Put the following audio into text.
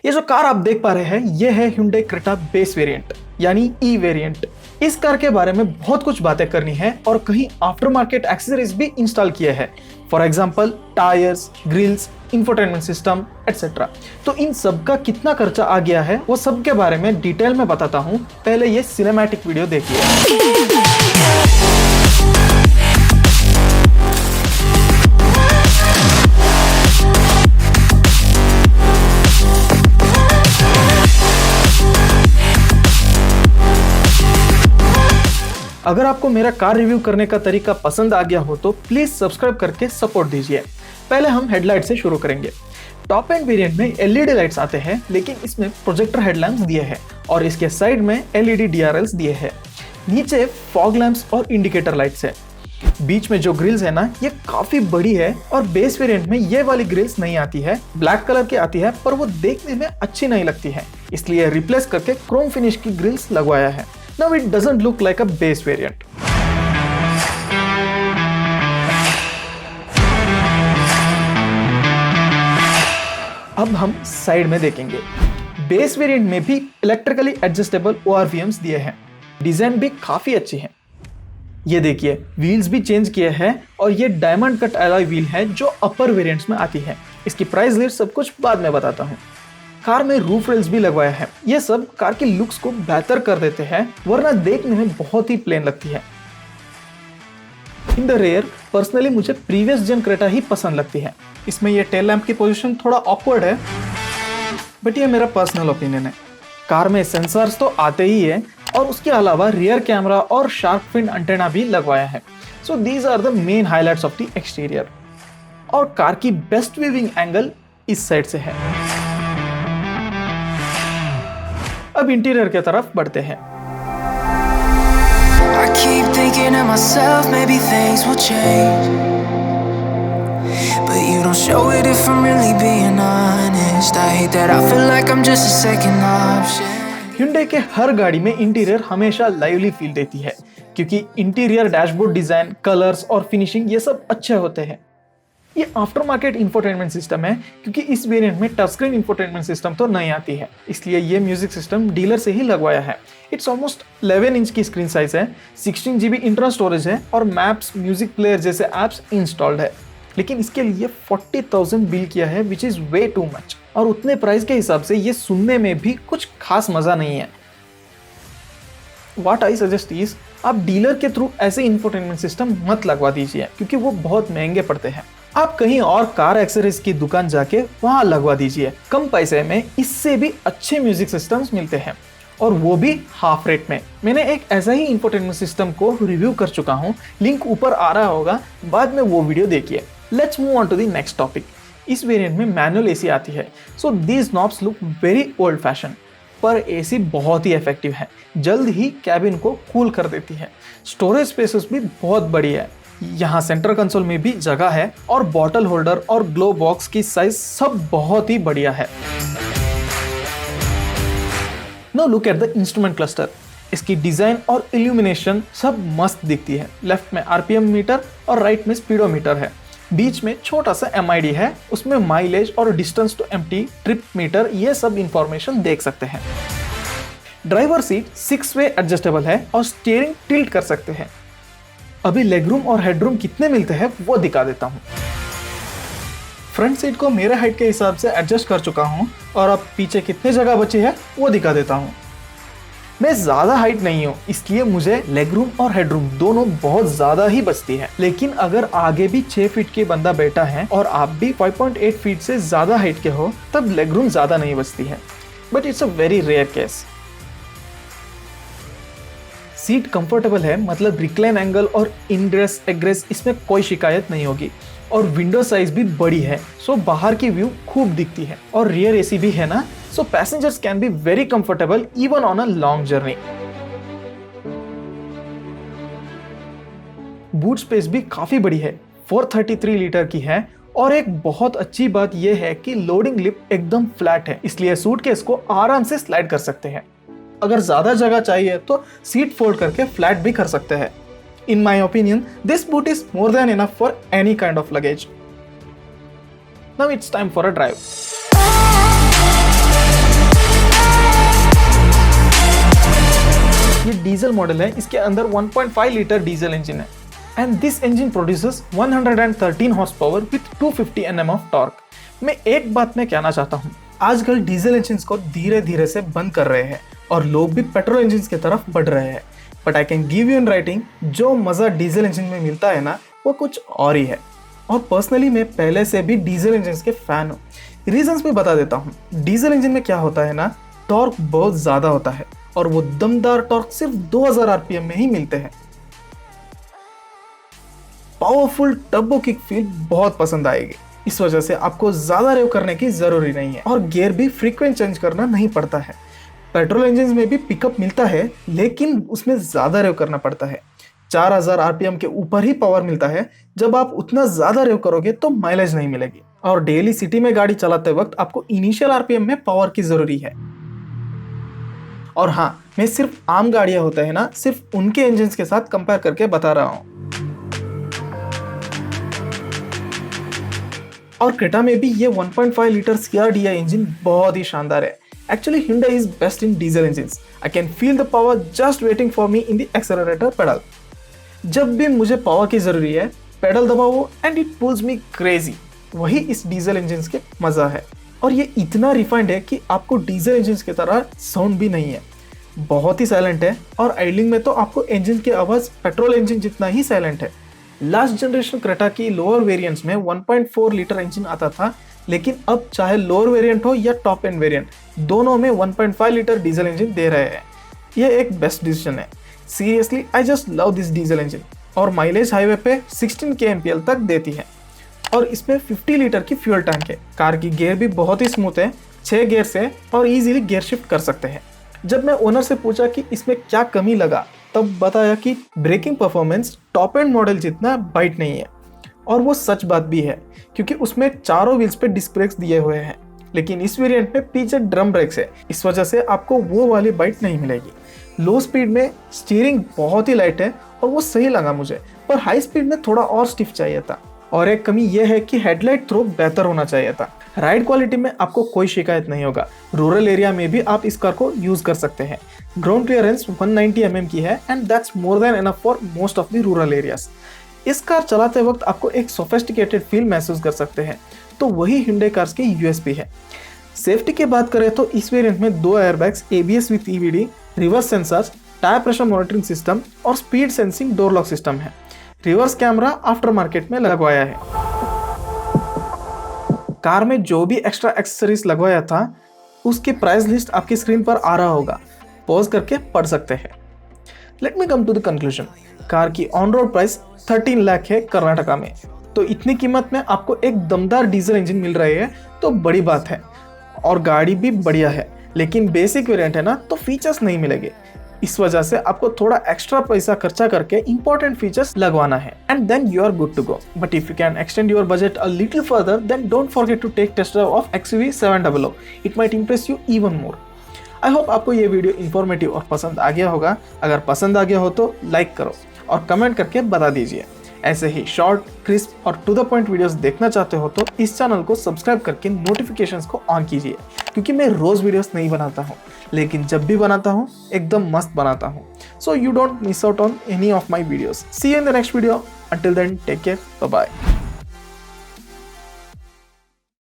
ये जो कार आप देख पा रहे हैं ये है Hyundai Creta बेस वेरिएंट यानी ई वेरिएंट। इस कार के बारे में बहुत कुछ बातें करनी है और कहीं आफ्टर मार्केट एक्सेसरीज भी इंस्टॉल किए हैं, for example tyres, grills, infotainment system etcetera. तो इन सब का कितना खर्चा आ गया है वो सब के बारे में डिटेल में बताता हूँ। पहले ये सिनेमैटिक वीडियो देखिए। अगर आपको मेरा कार रिव्यू करने का तरीका पसंद आ गया हो तो प्लीज सब्सक्राइब करके सपोर्ट दीजिए। पहले हम हेडलाइट से शुरू करेंगे। टॉप एंड वेरिएंट में एलईडी लाइट्स आते हैं, लेकिन इसमें प्रोजेक्टर हेडलैम्प्स दिए हैं और इसके साइड में एलईडी डीआरएल्स दिए हैं। नीचे फॉग लैंप्स और इंडिकेटर लाइट्स है। बीच में जो ग्रिल्स है ना ये काफी बड़ी है और बेस वेरिएंट में ये वाली ग्रिल्स नहीं आती है, ब्लैक कलर की आती है, पर वो देखने में अच्छी नहीं लगती है, इसलिए रिप्लेस करके क्रोम फिनिश की ग्रिल्स लगवाया है। Now it doesn't look like a base variant. अब हम साइड में देखेंगे। बेस वेरिएंट में भी इलेक्ट्रिकली एडजस्टेबल ORVMs दिए हैं। डिजाइन भी काफी अच्छी है। ये देखिए, व्हील्स भी चेंज किए हैं और ये डायमंड कट एलॉय व्हील है जो अपर वेरिएंट्स में आती है। इसकी प्राइस लिस्ट सब कुछ बाद में बताता हूँ। कार में रूफ रेल्स भी लगवाया है। ये सब कार की लुक्स को बेहतर कर देते हैं, वरना देखने में बहुत ही प्लेन लगती है। इन द रेयर पर्सनली मुझे प्रीवियस जेन क्रेटा ही पसंद लगती है। इसमें ये टेल लैंप की पोजीशन थोड़ा ऑकवर्ड है, बट ये मेरा पर्सनल ओपिनियन है। कार में सेंसर्स तो आते ही है और उसके अलावा रियर कैमरा और शार्क फिन एंटेना भी लगवाया है। So these are the main highlights of the exterior. और कार की बेस्ट व्यूइंग एंगल इस साइड से है। अब इंटीरियर की तरफ बढ़ते हैं। I keep thinking to myself, maybe things will change, but you don't show it if I'm really being honest. I hate that I feel like I'm just a second option. Hyundai के हर गाड़ी में interior हमेशा lively feel देती है, क्योंकि interior dashboard design, colours और finishing ये सब अच्छे होते हैं। ये आफ्टर मार्केट इंफोटेनमेंट सिस्टम है, क्योंकि इस वेरिएंट में टच स्क्रीन इंफोटेनमेंट सिस्टम तो नहीं आती है, इसलिए ये म्यूजिक सिस्टम डीलर से ही लगवाया है। इट्स ऑलमोस्ट 11 इंच की स्क्रीन साइज है, 16 GB इंटरनल स्टोरेज है और मैप्स, म्यूजिक प्लेयर जैसे ऐप्स इंस्टॉल्ड है। लेकिन इसके लिए 40,000 बिल किया है, which is way too much. और उतने प्राइस के हिसाब से ये सुनने में भी कुछ खास मजा नहीं है। What I suggest is आप डीलर के थ्रू ऐसे इंफोटेनमेंट सिस्टम मत लगवा दीजिए, क्योंकि वो बहुत महंगे पड़ते हैं। आप कहीं और कार एक्सेसरीज की दुकान जाके वहां लगवा दीजिए। कम पैसे में इससे भी अच्छे म्यूजिक सिस्टम्स मिलते हैं, और वो भी हाफ रेट में। मैंने एक ऐसा ही इंफोटेनमेंट सिस्टम को रिव्यू कर चुका हूँ, लिंक ऊपर आ रहा होगा, बाद में वो वीडियो देखिए। Let's move on to the next topic. इस वेरिएंट में मैनुअल एसी आती है, so these knobs look very old fashion, पर एसी बहुत ही इफेक्टिव है, जल्द ही कैबिन को कूल कर देती है। स्टोरेज स्पेसेस भी बहुत बड़ी है, यहाँ सेंटर कंसोल में भी जगह है और बॉटल होल्डर और ग्लो बॉक्स की साइज सब बहुत ही बढ़िया है। Now look at the instrument cluster. इसकी डिजाइन और इल्यूमिनेशन सब मस्त दिखती है। लेफ्ट में आरपीएम मीटर और राइट में स्पीडोमीटर है। बीच में छोटा सा MID है, उसमें माइलेज और distance to empty, trip meter, ये सब इंफॉर्मेशन देख सकते हैं। ड्राइवर सीट 6 वे एडजस्टेबल है और स्टीयरिंग टिल्ट कर सकते हैं। अभी लेगरूम और हेडरूम कितने मिलते हैं वो दिखा देता हूँ। फ्रंट सीट को मेरे हाइट के हिसाब से एडजस्ट कर चुका हूँ और अब पीछे कितने जगह बची है वो दिखा देता हूँ। मैं ज्यादा हाइट नहीं हूँ, इसलिए मुझे लेगरूम और हेडरूम दोनों बहुत ज्यादा ही बचती है। लेकिन अगर आगे भी 6 फीट के बंदा बैठा है और आप भी 5.8 फीट से ज्यादा हाइट के हो, तब लेगरूम ज्यादा नहीं बचती है, but it's a very rare case. Seat comfortable है, मतलब रिक्लाइन एंगल और इनग्रेस एग्रेस इसमें कोई शिकायत नहीं होगी। और विंडो साइज भी बड़ी है, सो बाहर की व्यू खूब दिखती है। और रियर एसी भी है ना, so passengers can be very comfortable even on a long journey. Boot space भी काफी बड़ी है, 433 लीटर की है। और एक बहुत अच्छी बात यह है कि लोडिंग लिप एकदम फ्लैट है, इसलिए सूटकेस को आराम से स्लाइड कर सकते हैं। अगर ज्यादा जगह चाहिए तो सीट फोल्ड करके फ्लैट भी कर सकते हैं। In my opinion, this boot is more than enough for any kind of luggage. Now it's time for a drive. Diesel model है इसके अंदर 1.5 लीटर डीजल इंजन है and this engine produces 113 horse power with 250 Nm of torque. मैं एक बात मैं कहना चाहता हूँ, आजकल डीजल इंजन को धीरे धीरे से बंद कर रहे हैं और लोग भी पेट्रोल इंजन की तरफ बढ़ रहे हैं, but I can give you in writing जो मज़ा डीजल इंजन में मिलता है ना वो कुछ और ही है। और पर्सनली मैं पहले से भी डीजल इंजन के फैन हूँ। रीजंस भी बता देता हूँ। डीजल इंजन में क्या होता है ना, टॉर्क बहुत ज़्यादा होता है और वो दमदार टॉर्क सिर्फ 2000 आरपीएम में ही मिलते हैं। पावरफुल टर्बो किक फील बहुत पसंद आएगी, इस वजह से आपको ज़्यादा रेव करने की ज़रूरी नहीं है और गियर भी फ्रीक्वेंट चेंज करना नहीं पड़ता है। पेट्रोल इंजन में भी पिकअप मिलता है लेकिन उसमें ज़्यादा रेव करना पड़ता है। 4000 आरपीएम के ऊपर ही पावर मिलता है। जब आप उतना ज़्यादा रेव करोगे तो माइलेज नहीं मिलेगी और डेली सिटी में गाड़ी चलाते वक्त आपको इनिशियल आरपीएम में पावर की ज़रूरी है। और हाँ, मैं सिर्फ आम गाड़ियाँ होते हैं ना, सिर्फ उनके इंजन के साथ कंपेयर करके बता रहा हूँ। और क्रेटा में भी ये 1.5 लीटर CRDI इंजन बहुत ही शानदार है। Actually, Hyundai is best in diesel engines. I can feel the power just waiting for me in the accelerator pedal. जब भी मुझे पावर की ज़रूरी है, पेडल दबाओ and it pools me crazy. वही इस डीजल इंजन के मज़ा है। और ये इतना रिफाइंड है कि आपको डीजल इंजन की तरह साउंड भी नहीं है, बहुत ही साइलेंट है। और आइडलिंग में तो आपको इंजन की आवाज़ पेट्रोल इंजन जितना ही साइलेंट है। लास्ट जनरेशन क्रेटा की लोअर वेरिएंट्स में 1.4 लीटर इंजन आता था, लेकिन अब चाहे लोअर वेरिएंट हो या टॉप एंड वेरिएंट, दोनों में 1.5 लीटर डीजल इंजन दे रहे हैं। यह एक बेस्ट डिसीजन है। Seriously I just love this diesel engine. और माइलेज हाईवे पे 16 kmpl तक देती है और इसमें 50 लीटर की फ्यूल टैंक है। कार की गियर भी बहुत ही स्मूथ है, 6 गियर से और इजीली गियर शिफ्ट कर सकते हैं। जब मैं ओनर से पूछा कि इसमें क्या कमी लगा, तब बताया कि braking performance top end model जितना बाइट नहीं है। और वो सच बात भी है क्योंकि उसमें चारों व्हील्स पे डिस्क ब्रेक्स दिए हुए हैं, लेकिन इस वेरिएंट में पीछे ड्रम ब्रेक्स है, इस वजह से आपको वो वाली बाइट नहीं मिलेगी। लो स्पीड में स्टीयरिंग बहुत ही लाइट है और वो सही लगा मुझे, पर हाई स्पीड में थोड़ा और स्टिफ चाहिए था। और एक कमी यह है कि हेडलाइट थ्रो बेहतर होना चाहिए था। राइड क्वालिटी में आपको कोई शिकायत नहीं होगा। रूरल एरिया में भी आप इस कार को यूज कर सकते हैं। ग्राउंड क्लियरेंस 190 mm की है and that's more than enough for most of the rural areas. इस कार चलाते वक्त आपको एक सोफिस्टिकेटेड फील महसूस कर सकते हैं, तो वही Hyundai कार्स की यूएसपी है। सेफ्टी की बात करें तो इस वेरिएंट में 2 airbags, ABS with EBD, reverse sensors, tyre pressure monitoring system और speed sensing door lock system है। रिवर्स कैमरा आफ्टर मार्केट में लगवाया है। कार में जो भी एक्स्ट्रा एक्सेसरीज लगवाया था उसकी प्राइस लिस्ट आपकी स्क्रीन पर आ रहा होगा, पॉज करके पढ़ सकते हैं। Let me come to the conclusion. Car की ऑन रोड प्राइस 13 लाख है कर्नाटका में, तो इतनी कीमत में आपको एक दमदार डीजल इंजन मिल रही है तो बड़ी बात है। और गाड़ी भी बढ़िया है, लेकिन बेसिक वेरिएंट है ना, तो फीचर्स नहीं मिलेंगे। इस वजह से आपको थोड़ा एक्स्ट्रा पैसा खर्चा करके इंपॉर्टेंट फीचर्स लगवाना है and then you are good to go. But if you can extend your budget a little further, then don't forget to take test drive of XUV 700। It might impress you even more. I hope आपको ये video informative और पसंद आ गया होगा। अगर पसंद आ गया हो तो लाइक करो और कमेंट करके बता दीजिए। ऐसे ही शॉर्ट, क्रिस्प और टू द पॉइंट वीडियोस देखना चाहते हो तो इस चैनल को सब्सक्राइब करके नोटिफिकेशंस को ऑन कीजिए, क्योंकि मैं रोज वीडियोस नहीं बनाता हूँ, लेकिन जब भी बनाता हूँ एकदम मस्त बनाता हूँ। So you don't miss out on any of my videos. See you in the next video. Until then take care, bye bye.